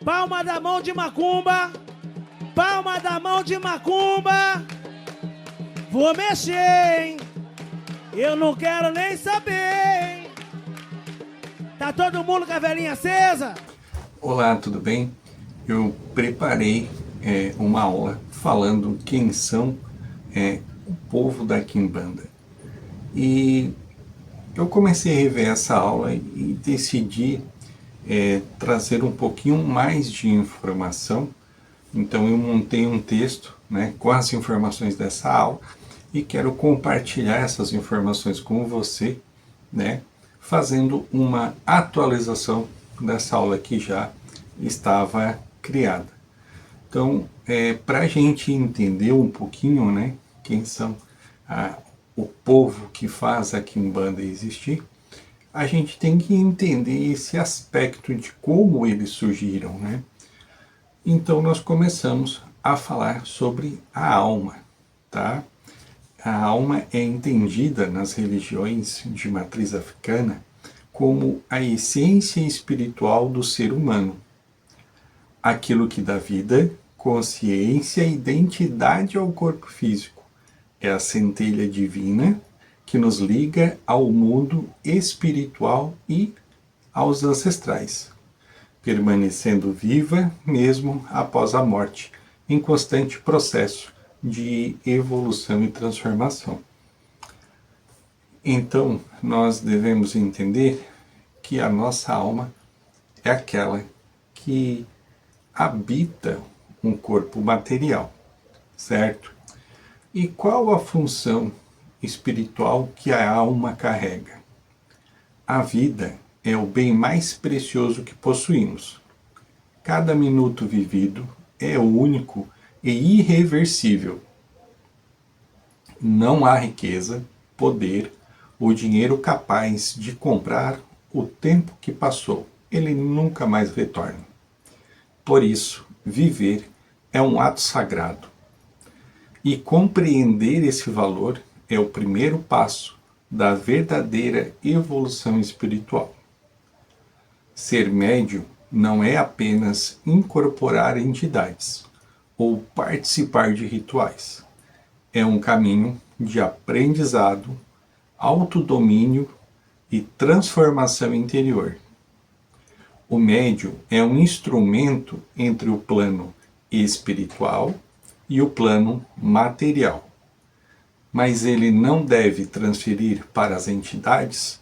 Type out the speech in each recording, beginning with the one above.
Palma da mão de macumba. Palma da mão de macumba. Vou mexer, hein? Eu não quero nem saber, hein? Tá todo mundo com a velhinha acesa? Olá, tudo bem? Eu preparei uma aula falando quem são o povo da Quimbanda. E eu comecei a rever essa aula e decidi trazer um pouquinho mais de informação. Então eu montei um texto, né, com as informações dessa aula e quero compartilhar essas informações com você, né, fazendo uma atualização dessa aula que já estava criada. Então, para a gente entender um pouquinho, né, quem são o povo que faz a Quimbanda existir, a gente tem que entender esse aspecto de como eles surgiram, né? Então nós começamos a falar sobre a alma, tá? A alma é entendida nas religiões de matriz africana como a essência espiritual do ser humano, aquilo que dá vida, consciência e identidade ao corpo físico. É a centelha divina que nos liga ao mundo espiritual e aos ancestrais, permanecendo viva mesmo após a morte, em constante processo de evolução e transformação. Então, nós devemos entender que a nossa alma é aquela que habita um corpo material, certo? E qual a função espiritual que a alma carrega? A vida é o bem mais precioso que possuímos. Cada minuto vivido é único e irreversível. Não há riqueza, poder ou dinheiro capaz de comprar o tempo que passou. Ele nunca mais retorna. Por isso, viver é um ato sagrado. E compreender esse valor é o primeiro passo da verdadeira evolução espiritual. Ser médium não é apenas incorporar entidades ou participar de rituais. É um caminho de aprendizado, autodomínio e transformação interior. O médium é um instrumento entre o plano espiritual e o plano material. Mas ele não deve transferir para as entidades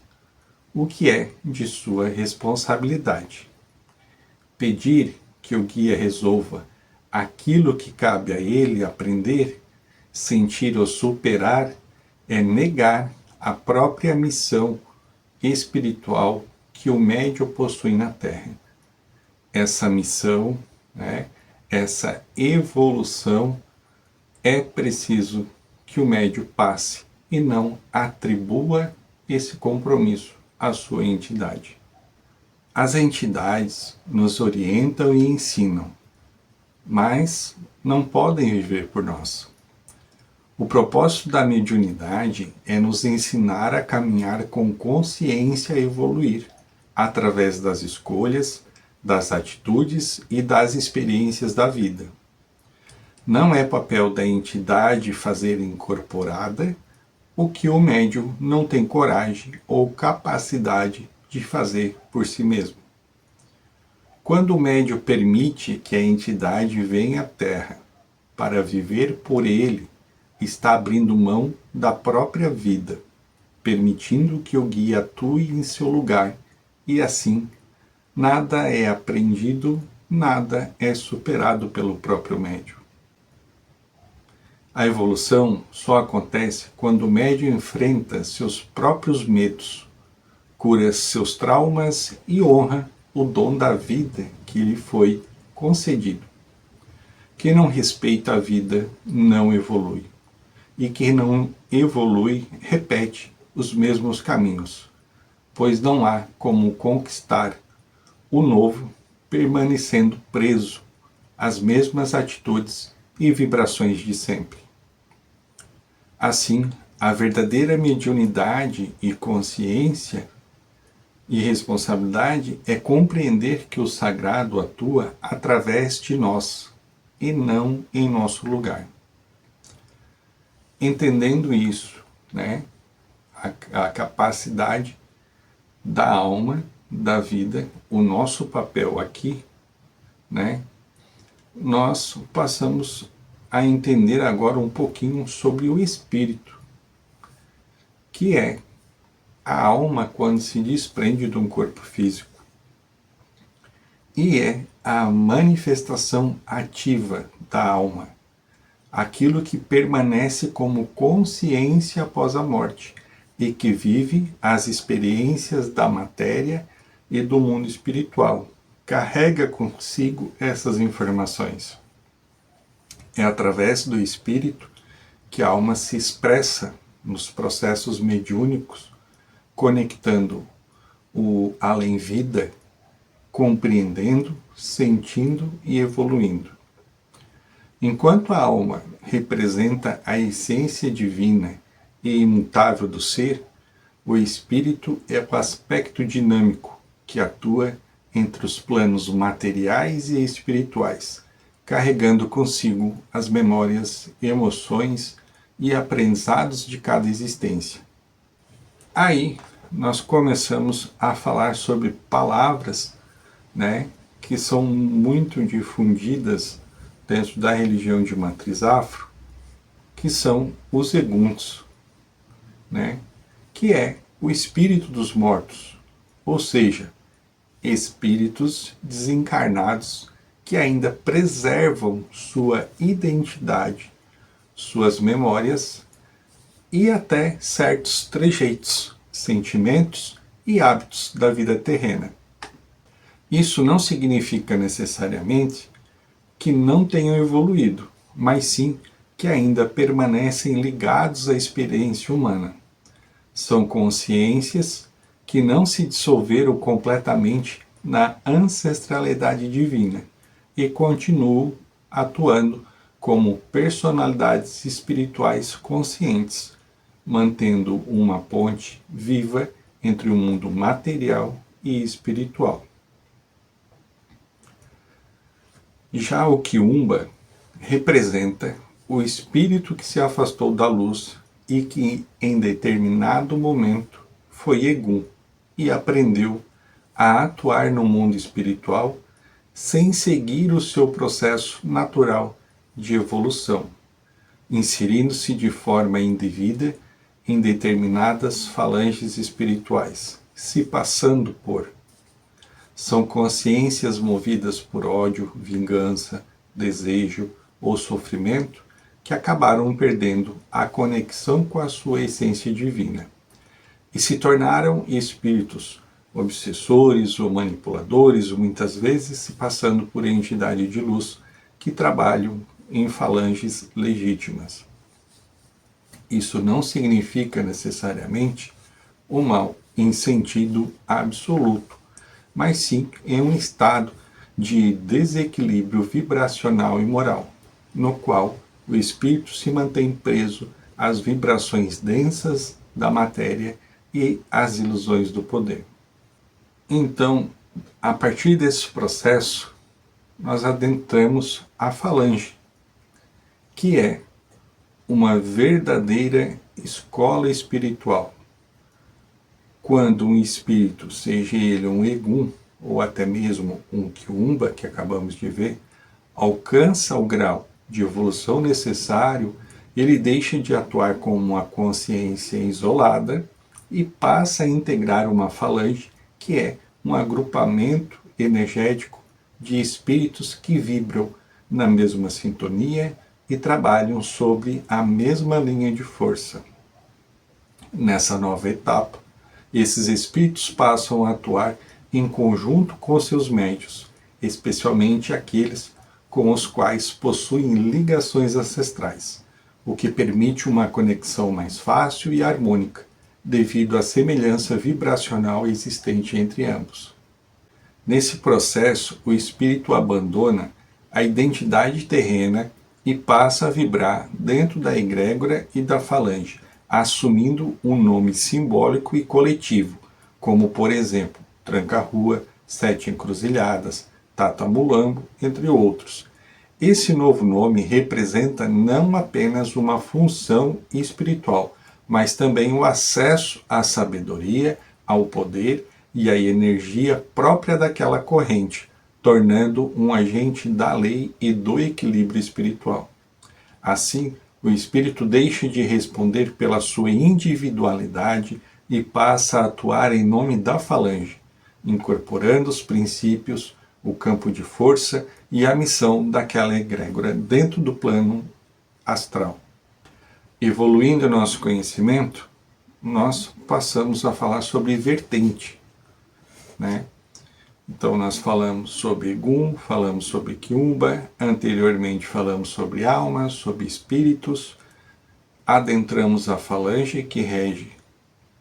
o que é de sua responsabilidade. Pedir que o guia resolva aquilo que cabe a ele aprender, sentir ou superar, é negar a própria missão espiritual que o médium possui na Terra. Essa missão, né, essa evolução, é preciso que o médium passe e não atribua esse compromisso à sua entidade. As entidades nos orientam e ensinam, mas não podem viver por nós. O propósito da mediunidade é nos ensinar a caminhar com consciência e evoluir, através das escolhas, das atitudes e das experiências da vida. Não é papel da entidade fazer incorporada o que o médium não tem coragem ou capacidade de fazer por si mesmo. Quando o médium permite que a entidade venha à Terra para viver por ele, está abrindo mão da própria vida, permitindo que o guia atue em seu lugar, e assim, nada é aprendido, nada é superado pelo próprio médium. A evolução só acontece quando o médium enfrenta seus próprios medos, cura seus traumas e honra o dom da vida que lhe foi concedido. Quem não respeita a vida não evolui, e quem não evolui repete os mesmos caminhos, pois não há como conquistar o novo permanecendo preso às mesmas atitudes e vibrações de sempre. Assim, a verdadeira mediunidade e consciência E responsabilidade é compreender que o sagrado atua através de nós e não em nosso lugar. Entendendo isso, né, a capacidade da alma, da vida, o nosso papel aqui, né, nós passamos a entender agora um pouquinho sobre o espírito, que é a alma quando se desprende de um corpo físico. E é a manifestação ativa da alma, aquilo que permanece como consciência após a morte e que vive as experiências da matéria e do mundo espiritual. Carrega consigo essas informações. É através do espírito que a alma se expressa nos processos mediúnicos, conectando o além-vida, compreendendo, sentindo e evoluindo. Enquanto a alma representa a essência divina e imutável do ser, o espírito é o aspecto dinâmico que atua entre os planos materiais e espirituais, carregando consigo as memórias, emoções e aprendizados de cada existência. Aí nós começamos a falar sobre palavras, né, que são muito difundidas dentro da religião de matriz afro, que são os eguns, né, que é o espírito dos mortos, ou seja, espíritos desencarnados que ainda preservam sua identidade, suas memórias e até certos trejeitos, sentimentos e hábitos da vida terrena. Isso não significa necessariamente que não tenham evoluído, mas sim que ainda permanecem ligados à experiência humana. São consciências que não se dissolveram completamente na ancestralidade divina e continuam atuando como personalidades espirituais conscientes, mantendo uma ponte viva entre o mundo material e espiritual. Já o Quiumba representa o espírito que se afastou da luz e que, em determinado momento, foi egum e aprendeu a atuar no mundo espiritual sem seguir o seu processo natural de evolução, inserindo-se de forma indevida em determinadas falanges espirituais, se passando por. São consciências movidas por ódio, vingança, desejo ou sofrimento que acabaram perdendo a conexão com a sua essência divina e se tornaram espíritos obsessores ou manipuladores, muitas vezes se passando por entidade de luz que trabalham em falanges legítimas. Isso não significa necessariamente o mal em sentido absoluto, mas sim em um estado de desequilíbrio vibracional e moral, no qual o espírito se mantém preso às vibrações densas da matéria e às ilusões do poder. Então, a partir desse processo, nós adentramos a falange, que é uma verdadeira escola espiritual. Quando um espírito, seja ele um egum ou até mesmo um quiumba, que acabamos de ver, alcança o grau de evolução necessário, ele deixa de atuar como uma consciência isolada e passa a integrar uma falange, que é um agrupamento energético de espíritos que vibram na mesma sintonia e trabalham sobre a mesma linha de força. Nessa nova etapa, esses espíritos passam a atuar em conjunto com seus médios, especialmente aqueles com os quais possuem ligações ancestrais, o que permite uma conexão mais fácil e harmônica, devido à semelhança vibracional existente entre ambos. Nesse processo, o espírito abandona a identidade terrena e passa a vibrar dentro da egrégora e da falange, assumindo um nome simbólico e coletivo, como por exemplo Tranca-Rua, Sete Encruzilhadas, Tatamulambo, entre outros. Esse novo nome representa não apenas uma função espiritual, mas também o acesso à sabedoria, ao poder e à energia própria daquela corrente, tornando um agente da lei e do equilíbrio espiritual. Assim, o espírito deixa de responder pela sua individualidade e passa a atuar em nome da falange, incorporando os princípios, o campo de força e a missão daquela egrégora dentro do plano astral. Evoluindo nosso conhecimento, nós passamos a falar sobre vertente, né? Então nós falamos sobre Egum, falamos sobre Quiumba, anteriormente falamos sobre almas, sobre espíritos, adentramos a falange que rege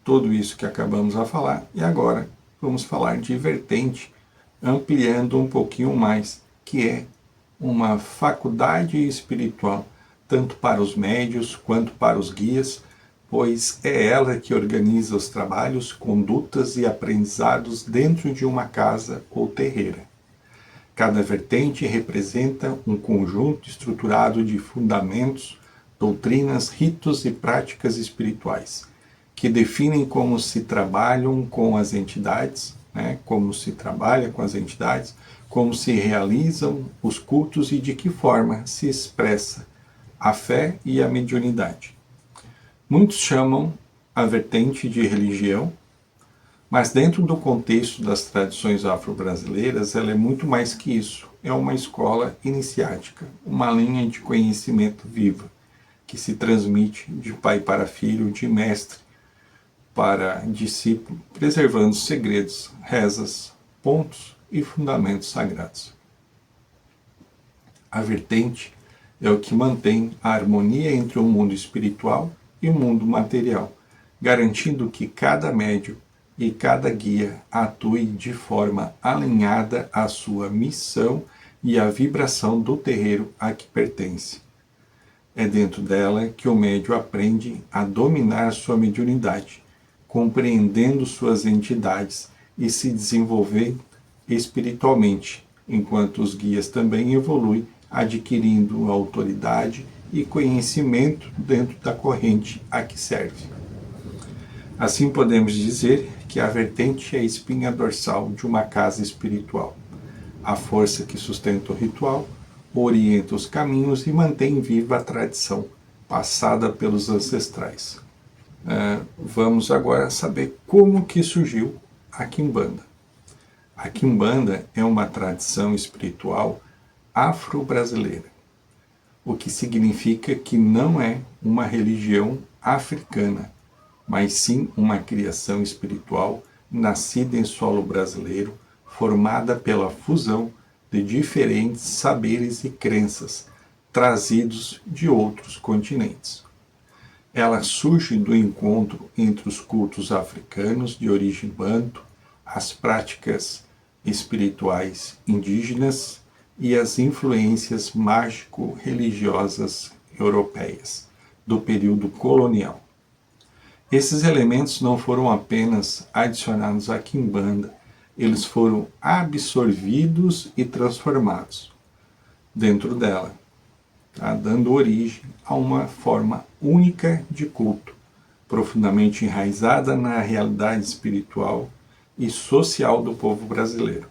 tudo isso que acabamos a falar, e agora vamos falar de vertente, ampliando um pouquinho mais, que é uma faculdade espiritual, tanto para os médios quanto para os guias, pois é ela que organiza os trabalhos, condutas e aprendizados dentro de uma casa ou terreira. Cada vertente representa um conjunto estruturado de fundamentos, doutrinas, ritos e práticas espirituais, que definem como se trabalham com as entidades, como se trabalha com as entidades, como se realizam os cultos e de que forma se expressa a fé e a mediunidade. Muitos chamam a vertente de religião, mas dentro do contexto das tradições afro-brasileiras, ela é muito mais que isso. É uma escola iniciática, uma linha de conhecimento viva, que se transmite de pai para filho, de mestre para discípulo, preservando segredos, rezas, pontos e fundamentos sagrados. A vertente é o que mantém a harmonia entre o mundo espiritual e o mundo material, garantindo que cada médium e cada guia atue de forma alinhada à sua missão e à vibração do terreiro a que pertence. É dentro dela que o médium aprende a dominar sua mediunidade, compreendendo suas entidades e se desenvolver espiritualmente, enquanto os guias também evoluem, adquirindo autoridade e conhecimento dentro da corrente a que serve. Assim podemos dizer que a vertente é a espinha dorsal de uma casa espiritual, a força que sustenta o ritual, orienta os caminhos e mantém viva a tradição passada pelos ancestrais. Vamos agora saber como que surgiu a Quimbanda. A Quimbanda é uma tradição espiritual afro-brasileira, o que significa que não é uma religião africana, mas sim uma criação espiritual nascida em solo brasileiro, formada pela fusão de diferentes saberes e crenças trazidos de outros continentes. Ela surge do encontro entre os cultos africanos de origem banto, as práticas espirituais indígenas e as influências mágico-religiosas europeias do período colonial. Esses elementos não foram apenas adicionados à Quimbanda, eles foram absorvidos e transformados dentro dela, dando origem a uma forma única de culto, profundamente enraizada na realidade espiritual e social do povo brasileiro.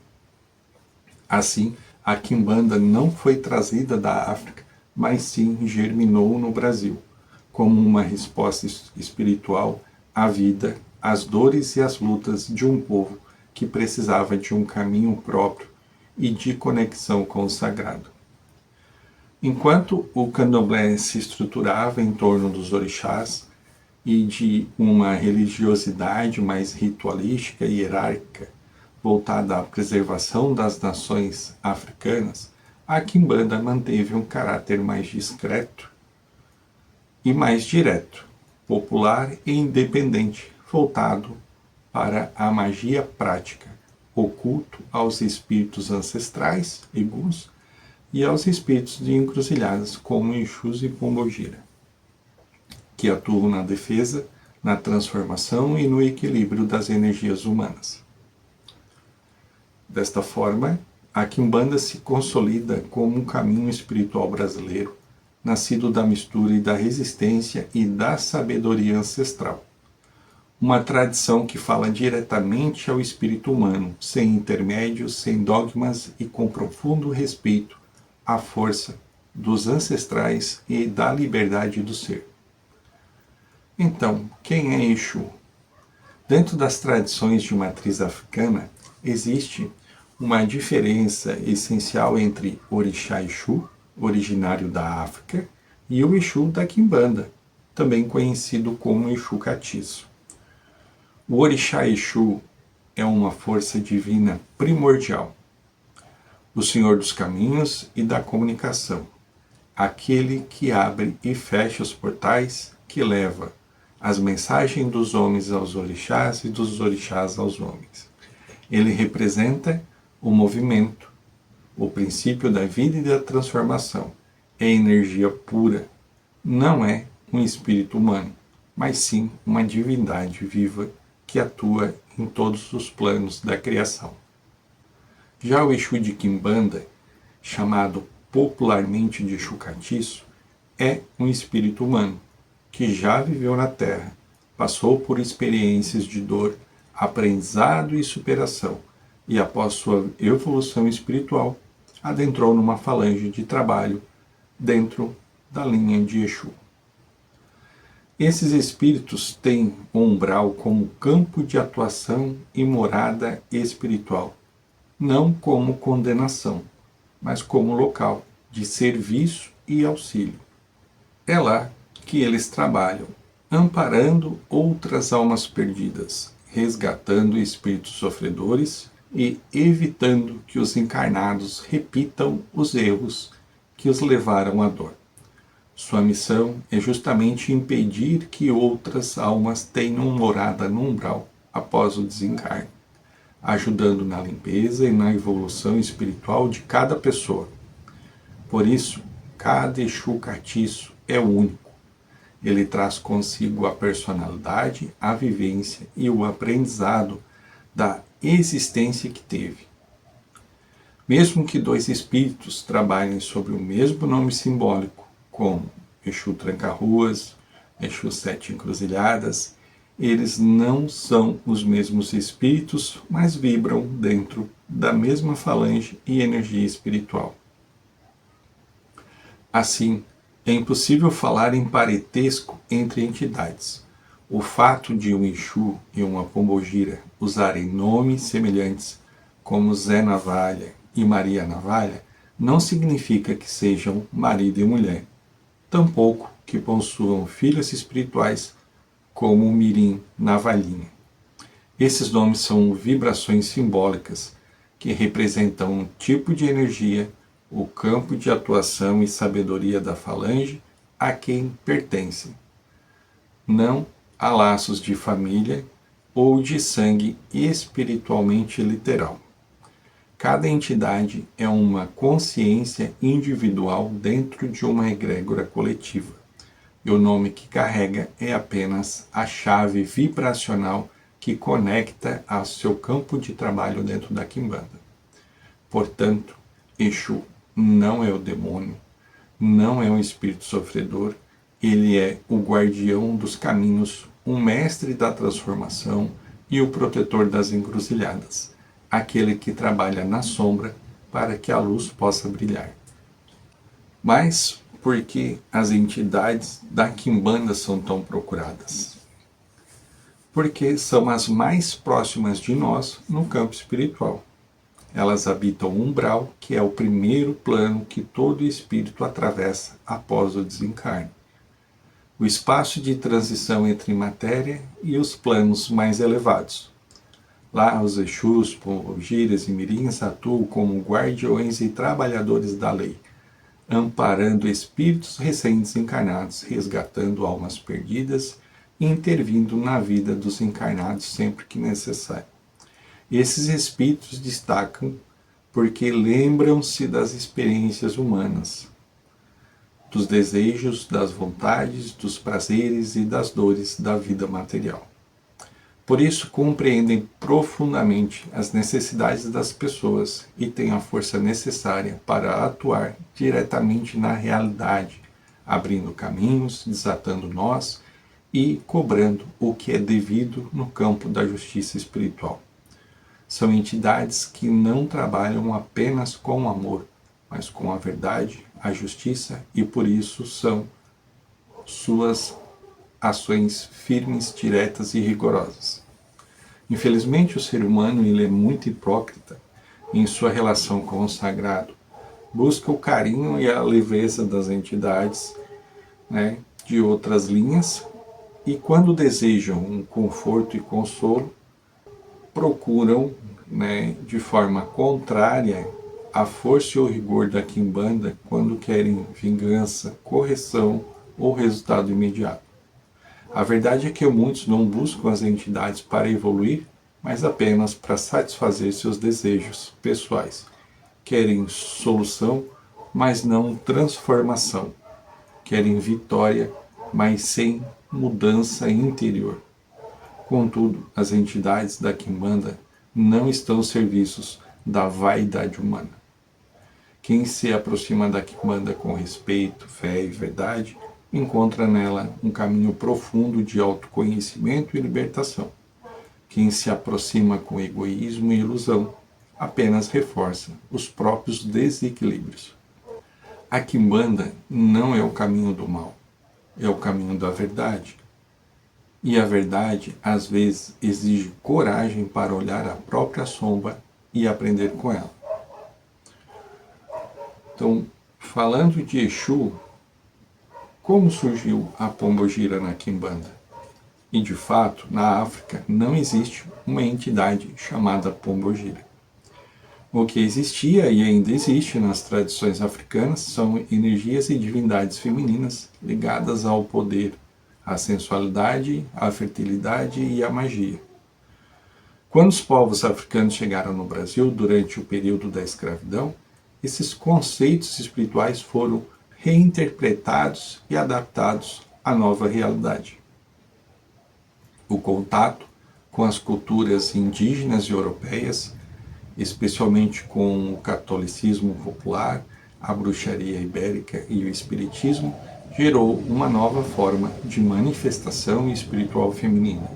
Assim, a Quimbanda não foi trazida da África, mas sim germinou no Brasil, como uma resposta espiritual à vida, às dores e às lutas de um povo que precisava de um caminho próprio e de conexão com o sagrado. Enquanto o candomblé se estruturava em torno dos orixás e de uma religiosidade mais ritualística e hierárquica, voltada à preservação das nações africanas, a Quimbanda manteve um caráter mais discreto e mais direto, popular e independente, voltado para a magia prática, o culto aos espíritos ancestrais, Eguns, e aos espíritos de encruzilhadas, como Exus e Pombogira, que atuam na defesa, na transformação e no equilíbrio das energias humanas. Desta forma, a Quimbanda se consolida como um caminho espiritual brasileiro, nascido da mistura e da resistência e da sabedoria ancestral. Uma tradição que fala diretamente ao espírito humano, sem intermédios, sem dogmas e com profundo respeito à força dos ancestrais e da liberdade do ser. Então, quem é Exu? Dentro das tradições de matriz africana, existe uma diferença essencial entre Orixá Exu, originário da África, e o Exu da Quimbanda, também conhecido como Exu Catiço. O Orixá Exu é uma força divina primordial, o Senhor dos caminhos e da comunicação, aquele que abre e fecha os portais, que leva as mensagens dos homens aos orixás e dos orixás aos homens. Ele representa o movimento, o princípio da vida e da transformação. É energia pura, não é um espírito humano, mas sim uma divindade viva que atua em todos os planos da criação. Já o Exu de Quimbanda, chamado popularmente de Exu Catiço, é um espírito humano que já viveu na Terra, passou por experiências de dor, aprendizado e superação, e após sua evolução espiritual, adentrou numa falange de trabalho dentro da linha de Exu. Esses espíritos têm o umbral como campo de atuação e morada espiritual, não como condenação, mas como local de serviço e auxílio. É lá que eles trabalham, amparando outras almas perdidas, resgatando espíritos sofredores e evitando que os encarnados repitam os erros que os levaram à dor. Sua missão é justamente impedir que outras almas tenham morada no umbral após o desencarne, ajudando na limpeza e na evolução espiritual de cada pessoa. Por isso, cada Exu Catiço é único. Ele traz consigo a personalidade, a vivência e o aprendizado da existência que teve. Mesmo que dois espíritos trabalhem sob o mesmo nome simbólico, como Exu Tranca-Ruas, Exu Sete Encruzilhadas, eles não são os mesmos espíritos, mas vibram dentro da mesma falange e energia espiritual. Assim, é impossível falar em parentesco entre entidades. O fato de um Exu e uma Pombogira usarem nomes semelhantes, como Zé Navalha e Maria Navalha, não significa que sejam marido e mulher, tampouco que possuam filhos espirituais como Mirim Navalhinha. Esses nomes são vibrações simbólicas que representam um tipo de energia, o campo de atuação e sabedoria da falange a quem pertencem, não a laços de família ou de sangue espiritualmente literal. Cada entidade é uma consciência individual dentro de uma egrégora coletiva, e o nome que carrega é apenas a chave vibracional que conecta ao seu campo de trabalho dentro da Quimbanda. Portanto, Exu não é o demônio, não é um espírito sofredor, ele é o guardião dos caminhos, o mestre da transformação e o protetor das encruzilhadas, aquele que trabalha na sombra para que a luz possa brilhar. Mas por que as entidades da Quimbanda são tão procuradas? Porque são as mais próximas de nós no campo espiritual. Elas habitam o umbral, que é o primeiro plano que todo espírito atravessa após o desencarne. O espaço de transição entre matéria e os planos mais elevados. Lá os Exus, Pombogiras e Mirins atuam como guardiões e trabalhadores da lei, amparando espíritos recém-desencarnados, resgatando almas perdidas e intervindo na vida dos encarnados sempre que necessário. Esses espíritos destacam porque lembram-se das experiências humanas. dos desejos, das vontades, dos prazeres e das dores da vida material. Por isso, compreendem profundamente as necessidades das pessoas e têm a força necessária para atuar diretamente na realidade, abrindo caminhos, desatando nós e cobrando o que é devido no campo da justiça espiritual. São entidades que não trabalham apenas com o amor, mas com a verdade, a justiça, e por isso são suas ações firmes, diretas e rigorosas. Infelizmente, o ser humano ele é muito hipócrita em sua relação com o sagrado. Busca o carinho e a leveza das entidades, né, de outras linhas, e quando desejam um conforto e consolo, procuram, né, de forma contrária à força e ao rigor da quimbanda quando querem vingança, correção ou resultado imediato. A verdade é que muitos não buscam as entidades para evoluir, mas apenas para satisfazer seus desejos pessoais. Querem solução, mas não transformação. Querem vitória, mas sem mudança interior. Contudo, as entidades da quimbanda não estão aos serviços da vaidade humana. Quem se aproxima da quimbanda com respeito, fé e verdade, encontra nela um caminho profundo de autoconhecimento e libertação. Quem se aproxima com egoísmo e ilusão apenas reforça os próprios desequilíbrios. A quimbanda não é o caminho do mal, é o caminho da verdade. E a verdade, às vezes, exige coragem para olhar a própria sombra e aprender com ela. Então, falando de Exu, como surgiu a pombogira na quimbanda? E de fato, na África não existe uma entidade chamada pombogira. O que existia e ainda existe nas tradições africanas são energias e divindades femininas ligadas ao poder, à sensualidade, à fertilidade e à magia. Quando os povos africanos chegaram no Brasil durante o período da escravidão, esses conceitos espirituais foram reinterpretados e adaptados à nova realidade. O contato com as culturas indígenas e europeias, especialmente com o catolicismo popular, a bruxaria ibérica e o espiritismo, gerou uma nova forma de manifestação espiritual feminina.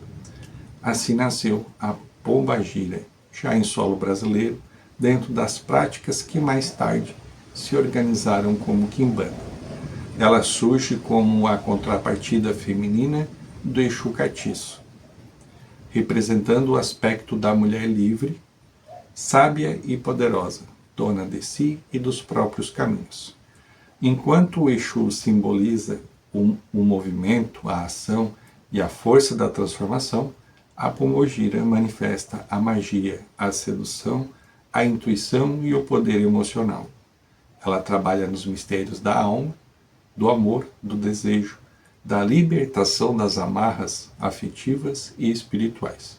Assim nasceu a pombagira, já em solo brasileiro, dentro das práticas que mais tarde se organizaram como quimbanda. Ela surge como a contrapartida feminina do Exu Catiço, representando o aspecto da mulher livre, sábia e poderosa, dona de si e dos próprios caminhos. Enquanto o Exu simboliza o movimento, a ação e a força da transformação, a pombogira manifesta a magia, a sedução, a intuição e o poder emocional. Ela trabalha nos mistérios da alma, do amor, do desejo, da libertação das amarras afetivas e espirituais.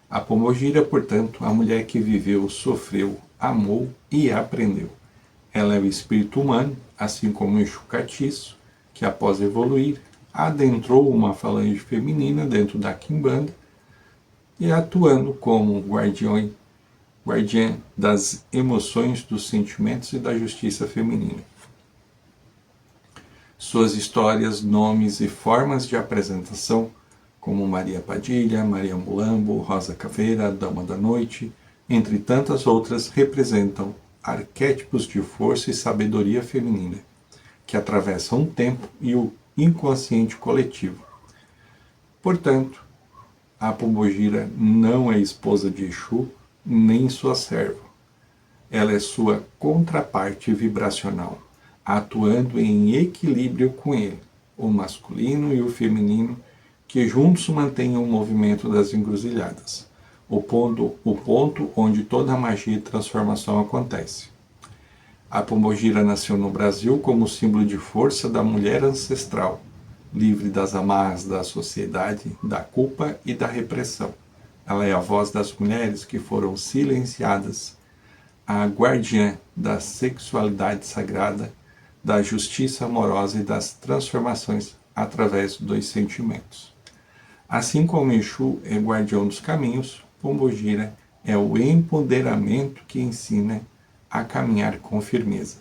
A pombogira, portanto, a mulher que viveu, sofreu, amou e aprendeu. Ela é o espírito humano, assim como o Exu Catiço, que após evoluir, adentrou uma falange feminina dentro da quimbanda e atuando como guardiã das emoções, dos sentimentos e da justiça feminina. Suas histórias, nomes e formas de apresentação, como Maria Padilha, Maria Mulambo, Rosa Caveira, Dama da Noite, entre tantas outras, representam arquétipos de força e sabedoria feminina, que atravessam o tempo e o inconsciente coletivo. Portanto, a pombogira não é esposa de Exu, nem sua serva. Ela é sua contraparte vibracional, atuando em equilíbrio com ele, o masculino e o feminino, que juntos mantêm o movimento das encruzilhadas, o ponto onde toda a magia e transformação acontece. A pombogira nasceu no Brasil como símbolo de força da mulher ancestral, livre das amarras da sociedade, da culpa e da repressão. Ela é a voz das mulheres que foram silenciadas, a guardiã da sexualidade sagrada, da justiça amorosa e das transformações através dos sentimentos. Assim como Exu é guardião dos caminhos, Pombogira é o empoderamento que ensina a caminhar com firmeza.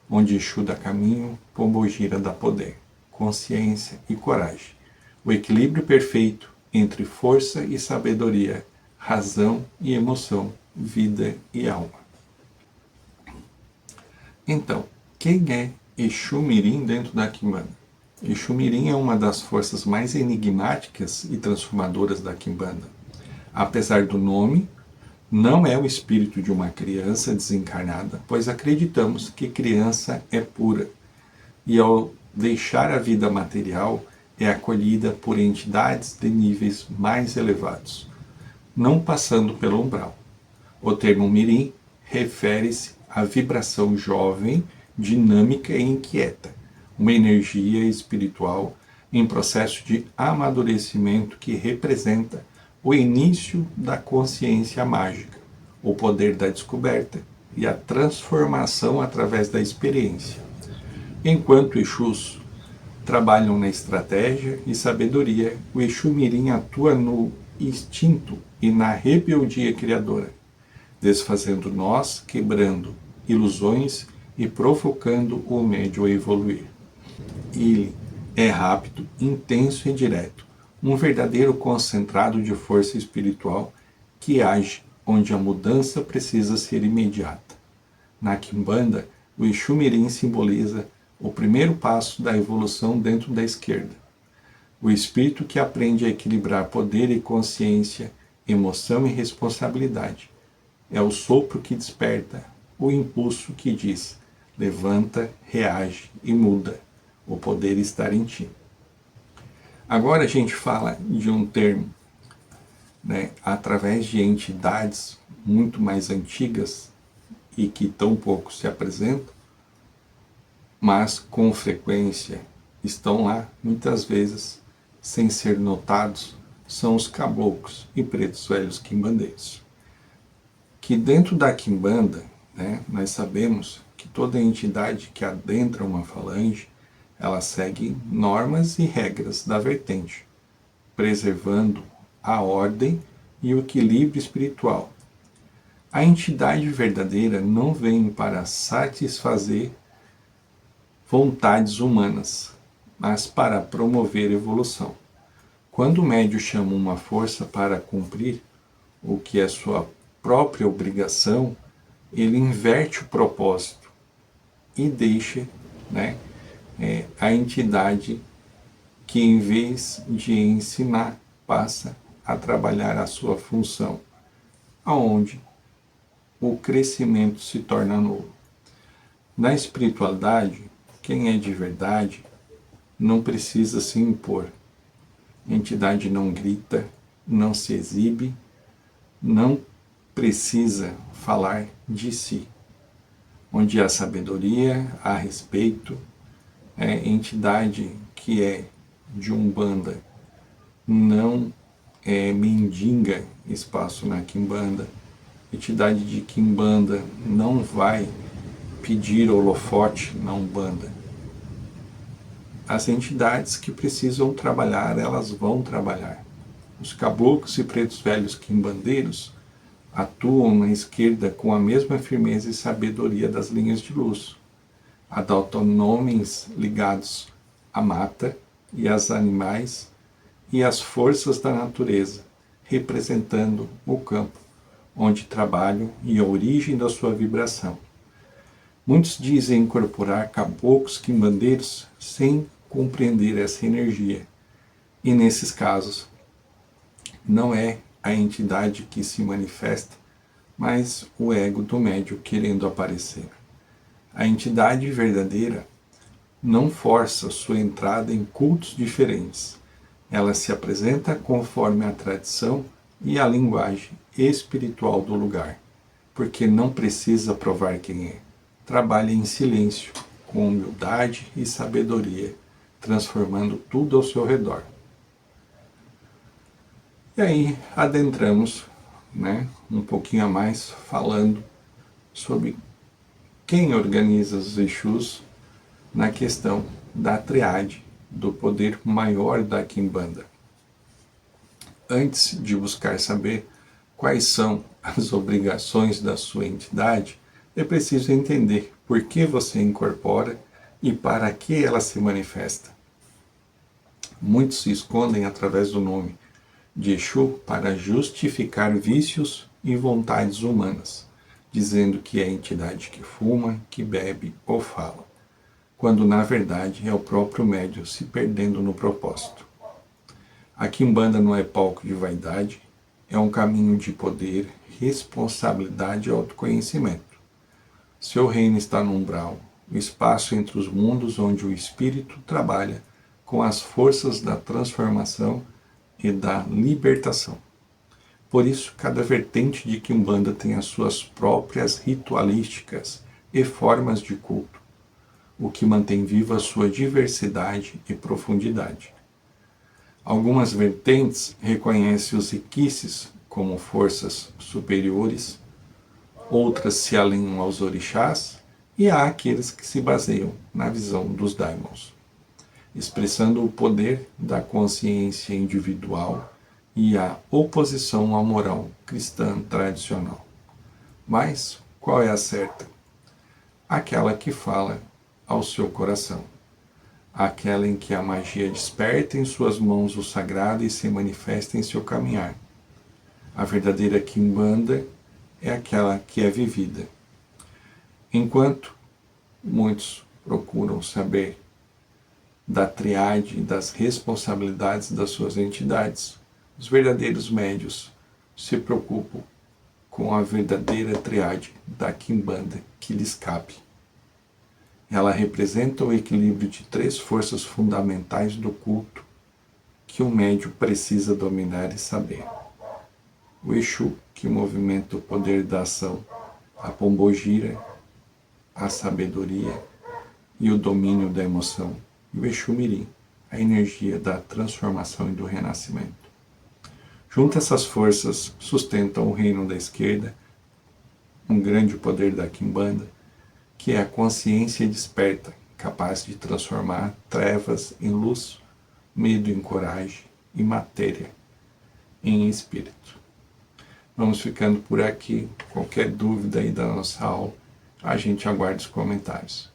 Onde Exu dá caminho, Pombogira dá poder, consciência e coragem. O equilíbrio perfeito entre força e sabedoria, razão e emoção, vida e alma. Então, quem é Exu Mirim dentro da Quimbanda? Exu Mirim é uma das forças mais enigmáticas e transformadoras da Quimbanda. Apesar do nome, não é o espírito de uma criança desencarnada, pois acreditamos que criança é pura e ao deixar a vida material é acolhida por entidades de níveis mais elevados, não passando pelo umbral. O termo mirim refere-se à vibração jovem, dinâmica e inquieta, uma energia espiritual em processo de amadurecimento que representa o início da consciência mágica, o poder da descoberta e a transformação através da experiência. Enquanto Exus trabalham na estratégia e sabedoria, o Exu Mirim atua no instinto e na rebeldia criadora, desfazendo nós, quebrando ilusões e provocando o médium a evoluir. Ele é rápido, intenso e direto, um verdadeiro concentrado de força espiritual que age onde a mudança precisa ser imediata. Na Quimbanda, o Exu Mirim simboliza o primeiro passo da evolução dentro da esquerda. O espírito que aprende a equilibrar poder e consciência, emoção e responsabilidade. É o sopro que desperta, o impulso que diz: levanta, reage e muda. O poder está em ti. Agora a gente fala de um termo, através de entidades muito mais antigas e que tão pouco se apresentam, mas com frequência estão lá, muitas vezes, sem ser notados, são os caboclos e pretos velhos quimbandeiros. Que dentro da Quimbanda, nós sabemos que toda entidade que adentra uma falange, ela segue normas e regras da vertente, preservando a ordem e o equilíbrio espiritual. A entidade verdadeira não vem para satisfazer vontades humanas, mas para promover evolução. Quando o médium chama uma força para cumprir o que é sua própria obrigação, ele inverte o propósito e deixa a entidade que, em vez de ensinar, passa a trabalhar a sua função, aonde o crescimento se torna nulo. Na espiritualidade, quem é de verdade não precisa se impor. A entidade não grita, não se exibe, não precisa falar de si. Onde há sabedoria, há respeito. Entidade que é de Umbanda não mendiga espaço na Quimbanda. Entidade de Quimbanda não vai pedir holofote na Umbanda. As entidades que precisam trabalhar, elas vão trabalhar. Os caboclos e pretos velhos quimbandeiros atuam na esquerda com a mesma firmeza e sabedoria das linhas de luz. Adotam nomes ligados à mata e aos animais e às forças da natureza, representando o campo onde trabalham e a origem da sua vibração. Muitos dizem incorporar caboclos quimbandeiros sem compreender essa energia, e nesses casos não é a entidade que se manifesta, mas o ego do médium querendo aparecer. A entidade verdadeira não força sua entrada em cultos diferentes. Ela se apresenta conforme a tradição e a linguagem espiritual do lugar, porque não precisa provar quem é. Trabalha em silêncio, com humildade e sabedoria, transformando tudo ao seu redor. E aí adentramos um pouquinho a mais falando sobre quem organiza os Exus na questão da triade, do poder maior da Quimbanda. Antes de buscar saber quais são as obrigações da sua entidade, é preciso entender por que você incorpora e para que ela se manifesta. Muitos se escondem através do nome de Exu para justificar vícios e vontades humanas, dizendo que é a entidade que fuma, que bebe ou fala, quando na verdade é o próprio médium se perdendo no propósito. A Quimbanda não é palco de vaidade, é um caminho de poder, responsabilidade e autoconhecimento. Seu reino está no umbral, o espaço entre os mundos onde o espírito trabalha com as forças da transformação e da libertação. Por isso, cada vertente de Quimbanda tem as suas próprias ritualísticas e formas de culto, o que mantém viva a sua diversidade e profundidade. Algumas vertentes reconhecem os Iquices como forças superiores, outras se alinham aos orixás e há aqueles que se baseiam na visão dos daimons, expressando o poder da consciência individual e a oposição à moral cristã tradicional. Mas qual é a certa? Aquela que fala ao seu coração. Aquela em que a magia desperta em suas mãos o sagrado e se manifesta em seu caminhar. A verdadeira Quimbanda é aquela que é vivida. Enquanto muitos procuram saber da triade e das responsabilidades das suas entidades, os verdadeiros médios se preocupam com a verdadeira triade da Quimbanda que lhes cabe. Ela representa o equilíbrio de 3 forças fundamentais do culto que o médium precisa dominar e saber. O Exu, que movimenta o poder da ação, a Pombogira, a sabedoria e o domínio da emoção, e o Exu Mirim, a energia da transformação e do renascimento. Juntas essas forças sustentam o reino da esquerda, um grande poder da Quimbanda, que é a consciência desperta, capaz de transformar trevas em luz, medo em coragem e matéria em espírito. Vamos ficando por aqui. Qualquer dúvida aí da nossa aula, a gente aguarda os comentários.